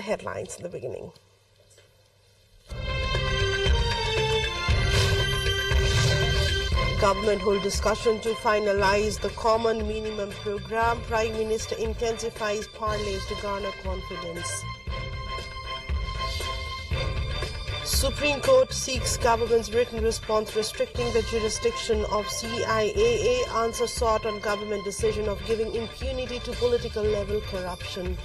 headlines in the beginning. Government hold discussion to finalize the common minimum program. Prime Minister intensifies parleys to garner confidence. Supreme Court seeks government's written response restricting the jurisdiction of CIAA. Answer sought on government decision of giving impunity to political level corruption.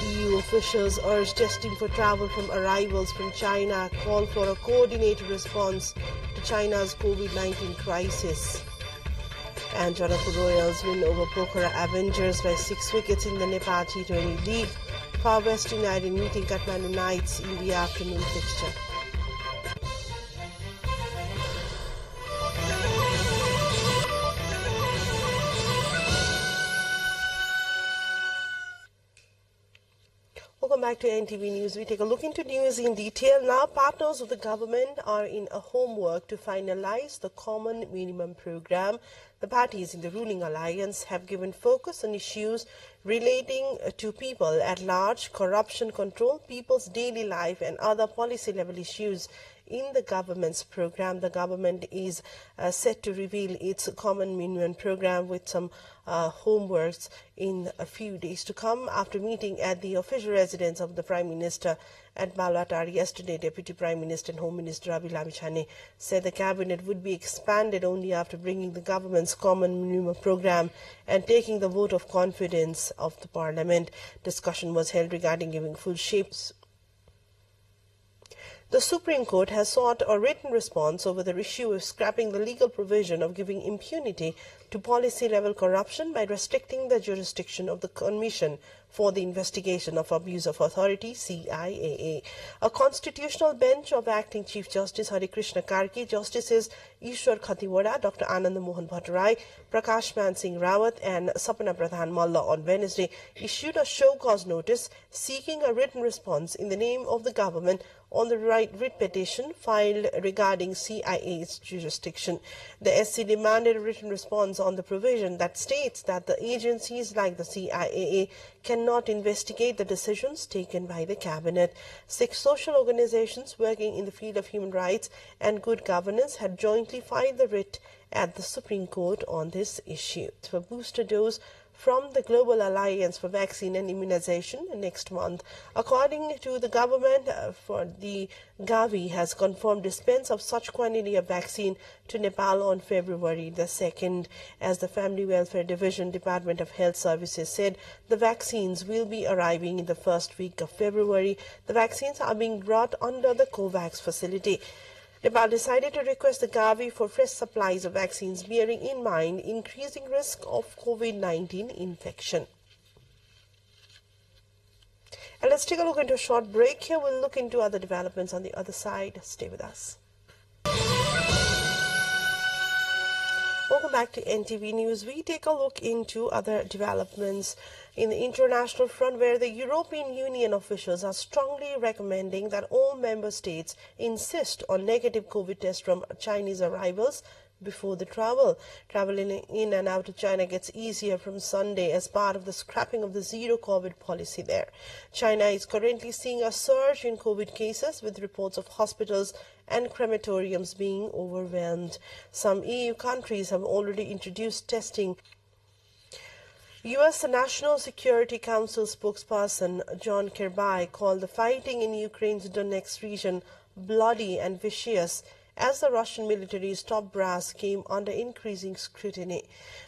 EU officials urge testing for travel from arrivals from China. Call for a coordinated response to China's COVID-19 crisis. And Jaipur Royals win over Pokhara Avengers by 6 wickets in the Nepal T20 League. Far West United meeting Kathmandu Knights in the afternoon fixture. Welcome back to NTV News. We take a look into news in detail. Now, partners of the government are in a homework to finalize the common minimum program. The parties in the ruling alliance have given focus on issues relating to people at large, corruption control, people's daily life and other policy level issues in the government's program. The government is set to reveal its common minimum program with some homeworks in a few days to come. After meeting at the official residence of the Prime Minister at Baluwatar yesterday, Deputy Prime Minister and Home Minister Ravi Lamechhane said the cabinet would be expanded only after bringing the government's common minimum program and taking the vote of confidence of the Parliament. Discussion was held regarding giving full shapes. The Supreme Court has sought a written response over the issue of scrapping the legal provision of giving impunity to policy-level corruption by restricting the jurisdiction of the Commission for the Investigation of Abuse of Authority, CIAA. A constitutional bench of Acting Chief Justice Hari Krishna Karki, Justices Ishwar Khatiwada, Dr. Anand Mohan Bhattarai, Prakash Man Singh Rawat and Sapna Pradhan Malla on Wednesday issued a show-cause notice seeking a written response in the name of the government on the writ petition filed regarding CIA's jurisdiction. The SC demanded a written response on the provision that states that the agencies like the CIAA cannot investigate the decisions taken by the cabinet. 6 social organizations working in the field of human rights and good governance had jointly filed the writ at the Supreme Court on this issue. For booster dose from the Global Alliance for Vaccine and Immunization next month. According to the government, for the Gavi has confirmed dispense of such quantity of vaccine to Nepal on February the 2nd. As the Family Welfare Division, Department of Health Services said, the vaccines will be arriving in the first week of February. The vaccines are being brought under the COVAX facility. Nepal decided to request the Gavi for fresh supplies of vaccines, bearing in mind increasing risk of COVID-19 infection. And let's take a look into a short break here. We'll look into other developments on the other side. Stay with us. Welcome back to NTV News. We take a look into other developments in the international front, where the European Union officials are strongly recommending that all member states insist on negative COVID tests from Chinese arrivals before the travel. Traveling in and out of China gets easier from Sunday as part of the scrapping of the zero COVID policy there. China is currently seeing a surge in COVID cases, with reports of hospitals and crematoriums being overwhelmed. Some EU countries have already introduced testing. U.S. National Security Council spokesperson John Kirby called the fighting in Ukraine's Donetsk region bloody and vicious as the Russian military's top brass came under increasing scrutiny.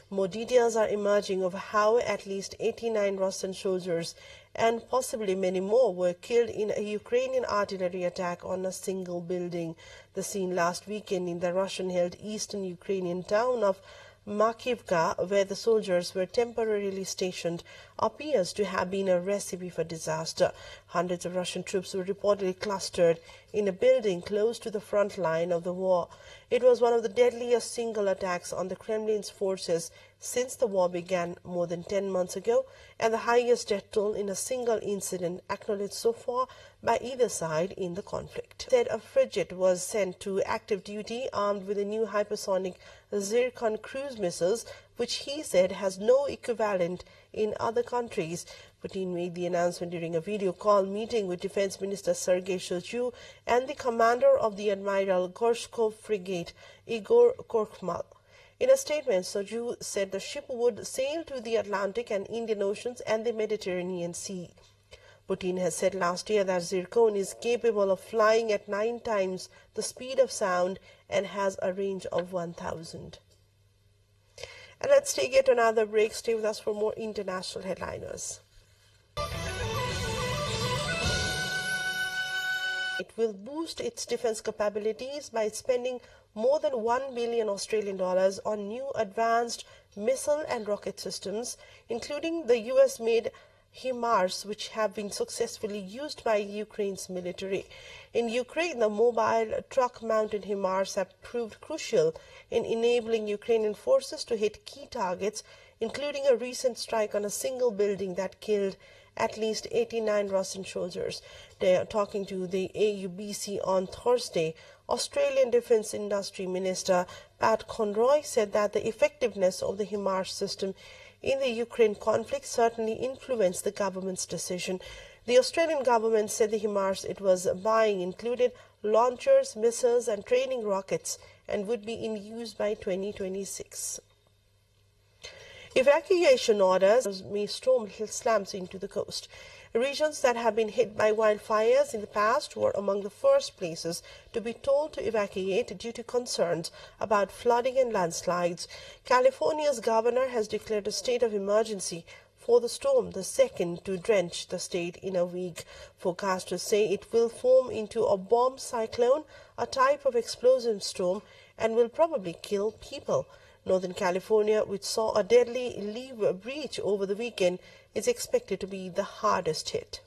More details are emerging of how at least 89 Russian soldiers and possibly many more were killed in a Ukrainian artillery attack on a single building. The scene last weekend in the Russian-held eastern Ukrainian town of Makivka, where the soldiers were temporarily stationed, appears to have been a recipe for disaster. Hundreds of Russian troops were reportedly clustered in a building close to the front line of the war. It was one of the deadliest single attacks on the Kremlin's forces since the war began more than 10 months ago, and the highest death toll in a single incident acknowledged so far by either side in the conflict. Instead, a frigate was sent to active duty armed with the new hypersonic Zircon cruise missiles, which he said has no equivalent in other countries. Putin made the announcement during a video call meeting with Defense Minister Sergei Shoigu and the commander of the Admiral Gorshkov frigate, Igor Korkmaz. In a statement, Shoigu said the ship would sail to the Atlantic and Indian Oceans and the Mediterranean Sea. Putin has said last year that Zircon is capable of flying at 9 times the speed of sound and has a range of 1,000. And let's take yet another break. Stay with us for more international headliners. It will boost its defense capabilities by spending more than $1 billion Australian dollars on new advanced missile and rocket systems, including the US-made HIMARS, which have been successfully used by Ukraine's military. In Ukraine, the mobile truck-mounted HIMARS have proved crucial in enabling Ukrainian forces to hit key targets, including a recent strike on a single building that killed at least 89 Russian soldiers. They are talking to the AUBC on Thursday. Australian Defence Industry Minister Pat Conroy said that the effectiveness of the HIMARS system in the Ukraine conflict certainly influenced the government's decision. The Australian government said the HIMARS it was buying included launchers, missiles and training rockets and would be in use by 2026. Evacuation orders may storm slams into the coast. Regions that have been hit by wildfires in the past were among the first places to be told to evacuate due to concerns about flooding and landslides. California's governor has declared a state of emergency for the storm, the second to drench the state in a week. Forecasters say it will form into a bomb cyclone, a type of explosive storm, and will probably kill people. Northern California, which saw a deadly leaf breach over the weekend, is expected to be the hardest hit.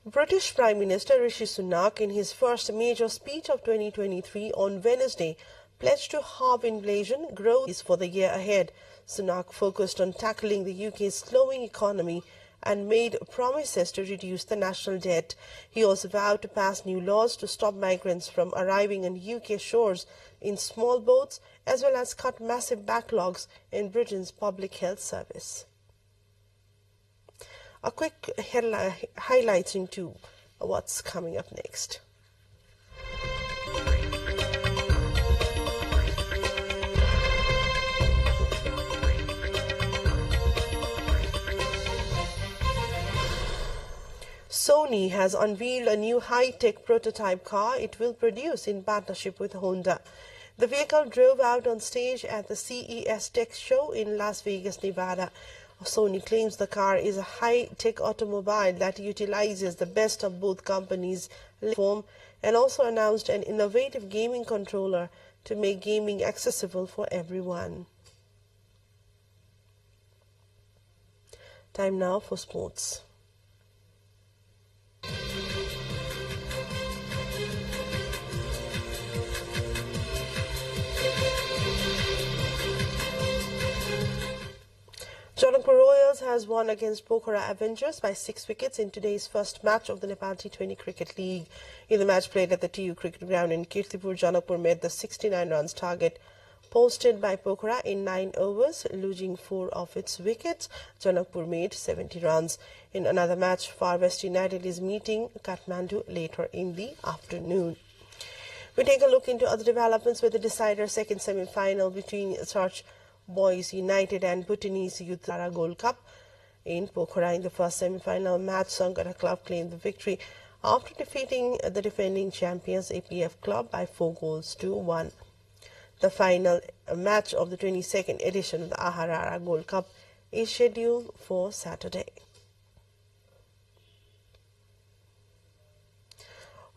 British Prime Minister Rishi Sunak, in his first major speech of 2023 on Wednesday, pledged to halve inflation growth for the year ahead. Sunak focused on tackling the UK's slowing economy and made promises to reduce the national debt. He also vowed to pass new laws to stop migrants from arriving on UK shores in small boats, as well as cut massive backlogs in Britain's public health service. A quick highlights into what's coming up next. Sony has unveiled a new high-tech prototype car it will produce in partnership with Honda. The vehicle drove out on stage at the CES Tech Show in Las Vegas, Nevada. Sony claims the car is a high-tech automobile that utilizes the best of both companies' platform, and also announced an innovative gaming controller to make gaming accessible for everyone. Time now for sports. Janakpur Royals has won against Pokhara Avengers by 6 wickets in today's first match of the Nepal T20 Cricket League. In the match played at the TU Cricket Ground in Kirtipur, Janakpur met the 69 runs target posted by Pokhara in 9 overs, losing 4 of its wickets. Janakpur made 70 runs. In another match, Far West United is meeting Kathmandu later in the afternoon. We take a look into other developments with the decider second semi-final between Sarch Boys United and Bhutanese Youth Gold Cup. In Pokhara, in the first semi-final match, Sankara Club claimed the victory after defeating the defending champions APF Club by 4 goals to 1. The final match of the 22nd edition of the Aharara Gold Cup is scheduled for Saturday.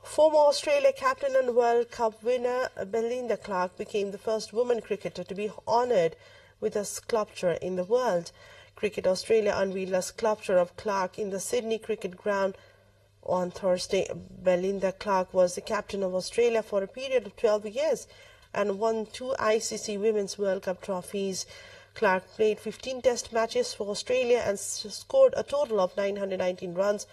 Former Australia captain and World Cup winner Belinda Clark became the first woman cricketer to be honoured with a sculpture in the world. Cricket Australia unveiled a sculpture of Clark in the Sydney Cricket Ground on Thursday. Belinda Clark was the captain of Australia for a period of 12 years and won 2 ICC Women's World Cup trophies. Clark played 15 test matches for Australia and scored a total of 919 runs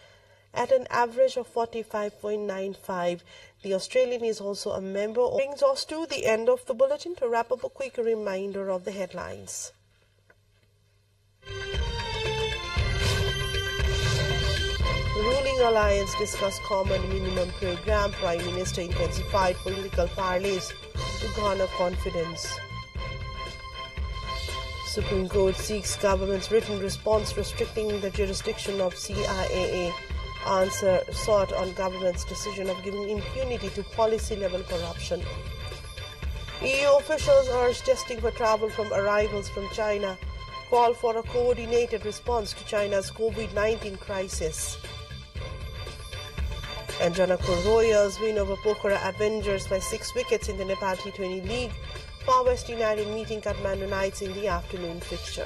at an average of 45.95. The Australian is also a member. Brings us to the end of the bulletin. To wrap up, a quick reminder of the headlines. Ruling alliance discuss common minimum program. Prime Minister intensified political parleys to garner confidence. Supreme Court seeks government's written response restricting the jurisdiction of CIA. Answer sought on government's decision of giving impunity to policy-level corruption. EU officials urge testing for travel from arrivals from China. Call for a coordinated response to China's COVID-19 crisis. And Janakpur Royals win over Pokhara Avengers by 6 wickets in the Nepal T20 League. Far West United meeting Kathmandu Knights in the afternoon fixture.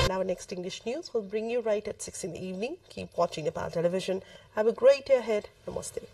And our next English news will bring you right at 6 in the evening. Keep watching Nepal television. Have a great day ahead. Namaste.